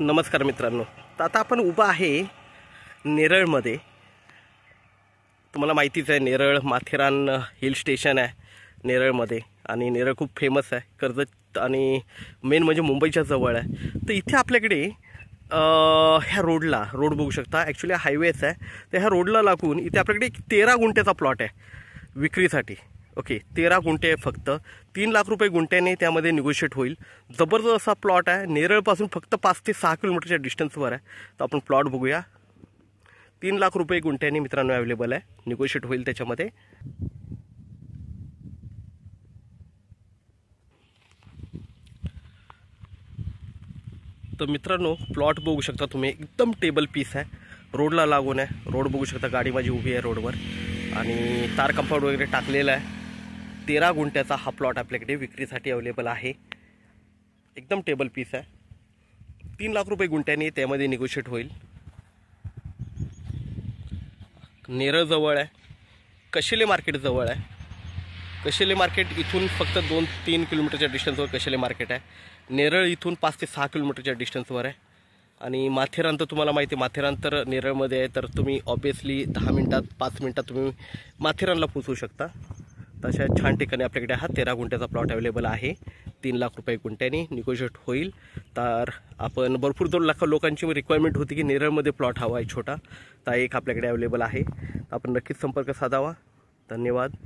नमस्कार मित्रांनो, तर आता आपण उभा आहे नेरळमध्ये. तुम्हाला माहितीच आहे, नेरळ माथेरान हिल स्टेशन आहे नेरळमध्ये आणि नेरळ खूप फेमस आहे. कर्जत आणि मेन म्हणजे मुंबईच्या जवळ आहे. तर इथे आपल्याकडे ह्या रोड बघू शकता. ॲक्च्युली हायवेच आहे. तर ह्या रोडला लागून इथे आपल्याकडे एक 13 गुंठ्याचा प्लॉट आहे विक्रीसाठी. ओके, 13 गुंठे फक्त 3 लाख रुपये गुंठ्याने त्यामध्ये निगोशिएट होईल. जबरदस्त असा प्लॉट आहे. नेरळपासून फक्त 5 ते 6 किलोमीटरच्या डिस्टन्सवर आहे. तर आपण प्लॉट बघूया. 3 लाख रुपये गुंठ्याने मित्रांनो अवेलेबल आहे. निगोशिएट होईल त्याच्यामध्ये. तर मित्रांनो, प्लॉट बघू शकता तुम्ही, एकदम टेबल पीस आहे. रोडला लागून आहे. रोड बघू शकता, गाडी माझी उभी आहे रोडवर आणि तार कंपाऊंड वगैरे टाकलेला आहे. 13 गुंठ्याचा हा प्लॉट आपल्याकडे विक्रीसाठी अवेलेबल आहे. एकदम टेबल पीस आहे. 3 लाख रुपये गुंठ्याने त्यामध्ये निगोशिएट होईल. नेरळ जवळ आहे. कशेले मार्केट जवळ आहे. कशेले मार्केट इथून फक्त 2-3 किलोमीटरच्या डिस्टन्सवर कशेले मार्केट आहे. नेरळ इथून 5 ते 6 किलोमीटरच्या डिस्टन्सवर आहे. आणि माथेरान तर तुम्हाला माहिती आहे, माथेरान तर नेरळमध्ये आहे. तर तुम्ही ऑब्वियसली 10 मिनिटात 5 मिनिटात तुम्ही माथेरानला पोहोचू शकता. तशा छान ठिकाणी आपल्याकडे हा 13 गुंठ्याचा प्लॉट अवेलेबल आहे. 3 लाख रुपये गुंठ्याने निगोशिएट होईल. तर आपण भरपूर 2 लाख लोकांची रिक्वायरमेंट होती की नेरळमध्ये प्लॉट हवा आहे छोटा. तर एक आपल्याकडे अवेलेबल आहे. आपण नक्कीच संपर्क साधावा. धन्यवाद.